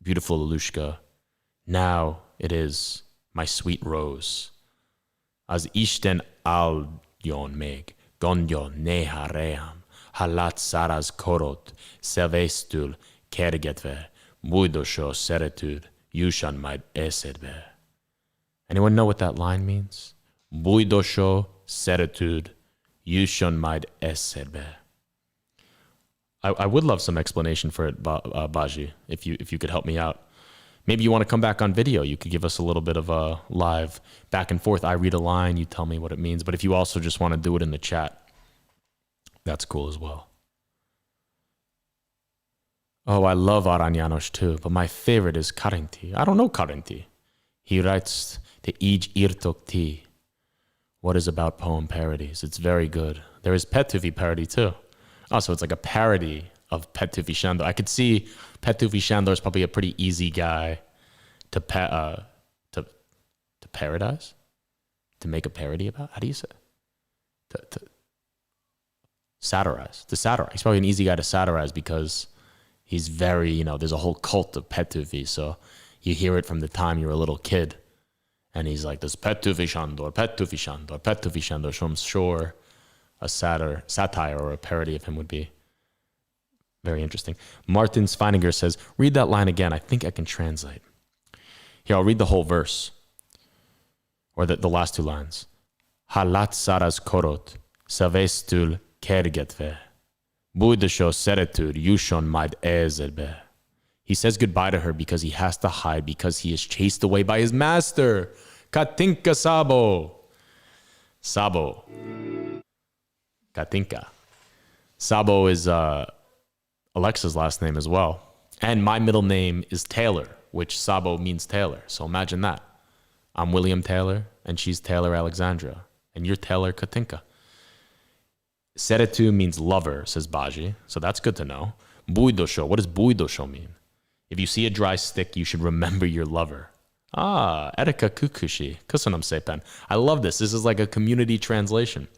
beautiful Ilushka, now it is my sweet rose. Az Isten áldjon még, gondjon néha rám, hallat száraz korot, szevesztül kergetve, bújdosó szeretőd jusson majd eszedbe. Anyone know what that line means? Bújdosó szeretőd jusson majd eszedbe. I would love some explanation for it, Baji, if you could help me out. Maybe you want to come back on video. You could give us a little bit of a live back and forth. I read a line, you tell me what it means. But if you also just want to do it in the chat, that's cool as well. Oh, I love Aranyanos too, but my favorite is Karinti. I don't know Karinti. He writes the Ij Irtok Ti. What is about poem parodies? It's very good. There is Petufi parody too. Also, it's like a parody of Petufi Shandor. I could see Petufi Shandor is probably a pretty easy guy to parodize, to make a parody about. How do you say? To satirize. To satirize. He's probably an easy guy to satirize because he's very, there's a whole cult of Petufi. So you hear it from the time you're a little kid, and he's like this Petufi Shandor, Petufi Shandor, Petufi Shandor. So I'm sure a satire or a parody of him would be very interesting. Martin Sveininger says, read that line again. I think I can translate. Here, I'll read the whole verse, or the last two lines. Halat saras korot, savestul kergetve. Buidasho seretur yushon maid ezerbe. He says goodbye to her because he has to hide, because he is chased away by his master. Katinka Sabo. Sabo. Katinka. Sabo is Alexa's last name as well. And my middle name is Taylor, which Sabo means Taylor. So imagine that. I'm William Taylor, and she's Taylor Alexandra. And you're Taylor Katinka. Seretu means lover, says Baji. So that's good to know. Buidosho. What does buidosho mean? If you see a dry stick, you should remember your lover. Ah, Erika Kukushi. Kusanam Seipen. I love this. This is like a community translation.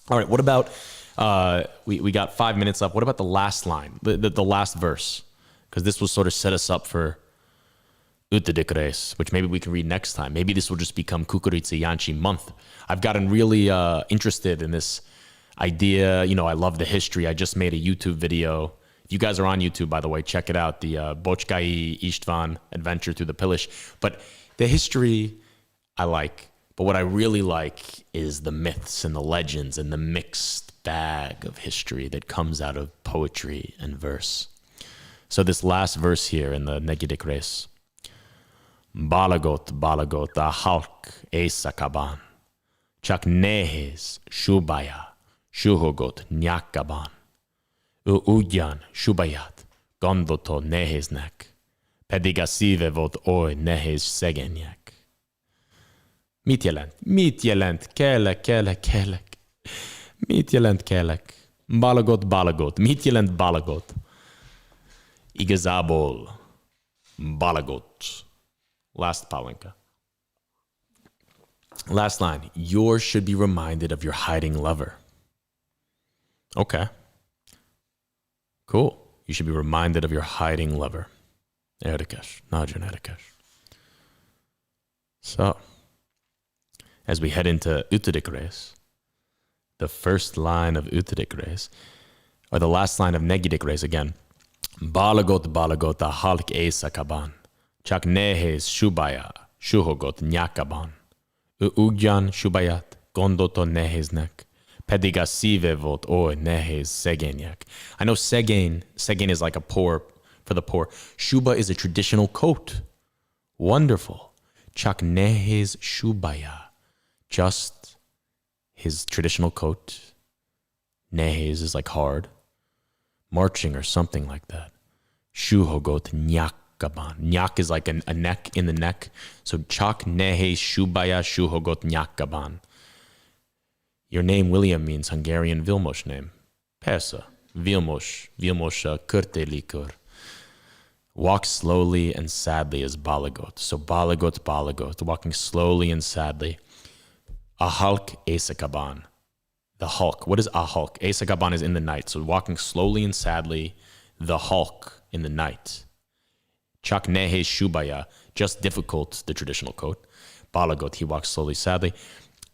All right, what about, we got 5 minutes left. What about the last line, the last verse? Because this will sort of set us up for Utadikres, which maybe we can read next time. Maybe this will just become Kukuritsa Yanchi month. I've gotten really interested in this idea. You know, I love the history. I just made a YouTube video. If you guys are on YouTube, by the way, check it out. The Bochkai Istvan adventure through the Pilish. But the history I like. But what I really like is the myths and the legends and the mixed bag of history that comes out of poetry and verse. So this last verse here in the Negidikres. Balagot, balagot, a halk esakaban. Chak nehes, shubaya, shuhogot, nyakaban. Ugyan, shubayat, gondoto neheznek. Pedig a szíve volt oly nehéz szegények. Mit jelent? Mit jelent? Kellek, kellek, kellek. Mit jelent kellek? Balagot, balagot. Mit jelent balagot? Igazából balagot. Last palinka. Last line. Yours should be reminded of your hiding lover. Okay. Cool. You should be reminded of your hiding lover. Érdekes. Nagyon érdekes. So, as we head into Utadikres, the first line of Utadikres, or the last line of Negidikres again. Balagot, balagot, a halk éjszakában. Csak nehéz subaya, suhogot nyakában. Ugyan subayat, gondoton nehéznek. Pedig a szíve volt oly nehéz szegények. I know szegény is like a poor, for the poor. Shuba is a traditional coat. Wonderful. Csak nehéz subaya. Just his traditional coat. Nehéz is like hard. Marching or something like that. Shuhogot nyakaban. Nyak is like a neck in the neck. So chak nehéz subaya shuhogot nyakaban. Your name, William, means Hungarian Vilmos name. Persze. Vilmos körtélikor. Walk slowly and sadly is balagot. So balagot, balagot. Walking slowly and sadly. A halk éjszakában. The hulk. What is a hulk? Éjszakában is in the night. So walking slowly and sadly, the hulk in the night. Csak nehéz subaya, just difficult, the traditional coat. Balagot, he walks slowly, sadly.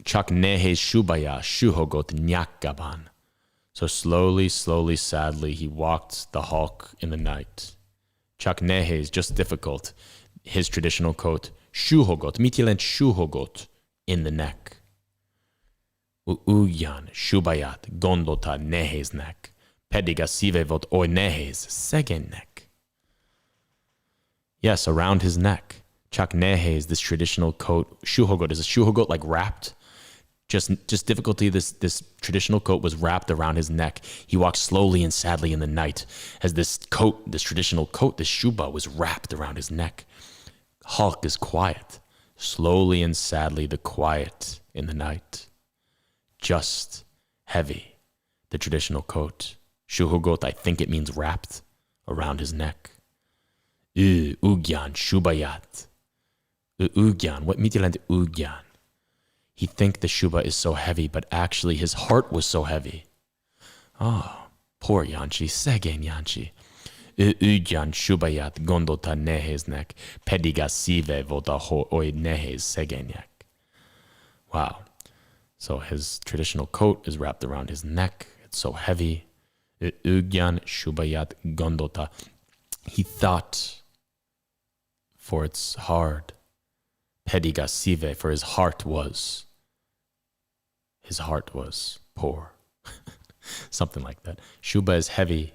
Csak nehéz subaya, shuhogot nyakában. So slowly, slowly, sadly, he walked the hulk in the night. Csak nehéz, just difficult, his traditional coat. Shuhogot, mit jelent shuhogot? In the neck. Ugyan subayát gondolta nehéznek, pedig a szíve volt oly nehéz szegénynek. Yes, around his neck. Csak nehéz, this traditional coat. Shuhogot, is a shuhogot like wrapped? Just difficulty, this traditional coat was wrapped around his neck. He walked slowly and sadly in the night as this coat, this traditional coat, this shuba was wrapped around his neck. Hulk is quiet. Slowly and sadly, the quiet in the night. Just heavy, the traditional coat. Shuhogot, I think it means wrapped around his neck. Ugyan shubayat. Ugyan, what mit jelent ugyan? He think the shuba is so heavy, but actually his heart was so heavy. Oh, poor Yanchi, szegény Yanchi. Ugyan shubayat gondolta nehéznek, pedig a szíve volt oly nehéz szegények. Wow. So his traditional coat is wrapped around his neck. It's so heavy. Ugyan shubayat gondolta. He thought, for it's hard. Pedig a szíve, for his heart was poor. Something like that. Shuba is heavy.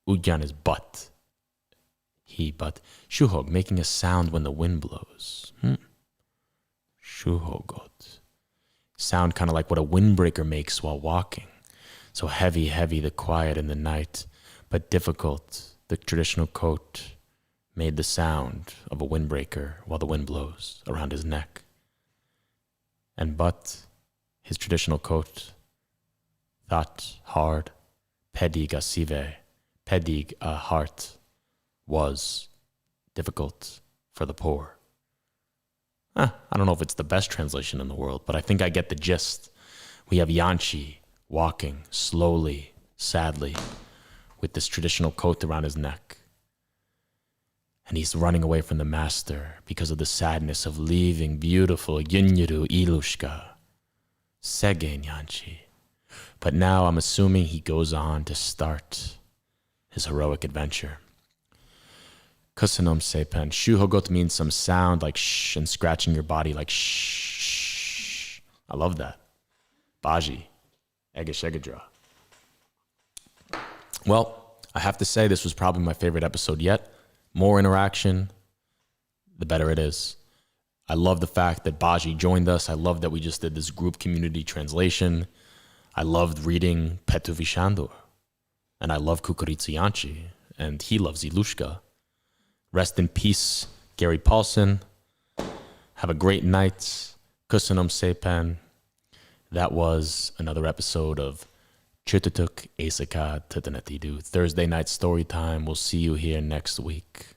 Ugyan is but. But. Shuhog, making a sound when the wind blows. Shuhogot. Sound kind of like what a windbreaker makes while walking. So heavy, the quiet in the night, but difficult. The traditional coat made the sound of a windbreaker while the wind blows around his neck. But his traditional coat thought hard, pedig a szíve, pedig a heart was difficult for the poor. I don't know if it's the best translation in the world, but I think I get the gist. We have Janci walking slowly, sadly, with this traditional coat around his neck. And he's running away from the master because of the sadness of leaving beautiful Gyönyörű Iluska, szegény Janci. But now I'm assuming he goes on to start his heroic adventure. Köszönöm szépen. Shuhogot means some sound like shh and scratching your body like shh. I love that. Baji. Egeshegadra. Well, I have to say this was probably my favorite episode yet. More interaction, the better it is. I love the fact that Baji joined us. I love that we just did this group community translation. I loved reading Petu Vishandor. And I love Kukuricu Janci. And he loves Ilushka. Rest in peace, Gary Paulson. Have a great night. Köszönöm szépen. That was another episode of Csütörtök éjszaka történetidő. Thursday night story time. We'll see you here next week.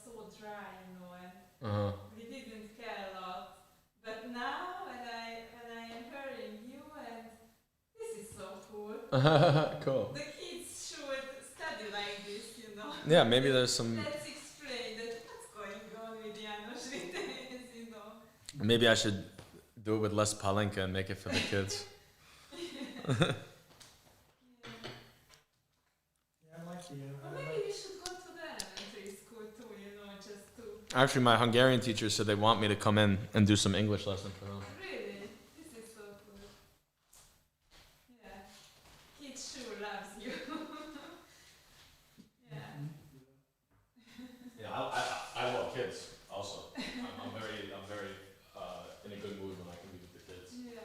So dry, we didn't care a lot. But now when I am hearing you, and this is so cool. Cool. The kids should study like this, you know. Yeah, maybe there's some. Let's explain that what's going on with Janos with this, you know. Maybe I should do it with less palenka and make it for the kids. Yeah, I like the. Or maybe we should go to the elementary school too, you know, just to. Actually, my Hungarian teacher said they want me to come in and do some English lesson for them. Really? This is so good. Yeah. Kids sure loves you. Yeah. Yeah, I love kids also. I'm very in a good mood when I can be with the kids. Yeah.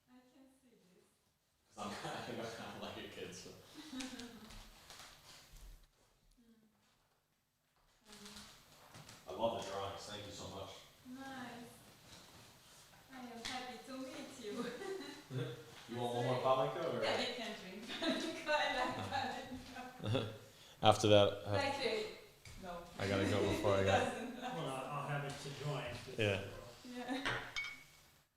I can see this. I'm kind of like a kid. So. I love the drawings. Thank you so much. Nice. I am happy to meet you. You want one more palenka? Or? Yeah, we can drink palinka. I like palinka. After that, Like, no. I gotta go before I got. Doesn't like. Well, I'll have it to join. Yeah. Yeah.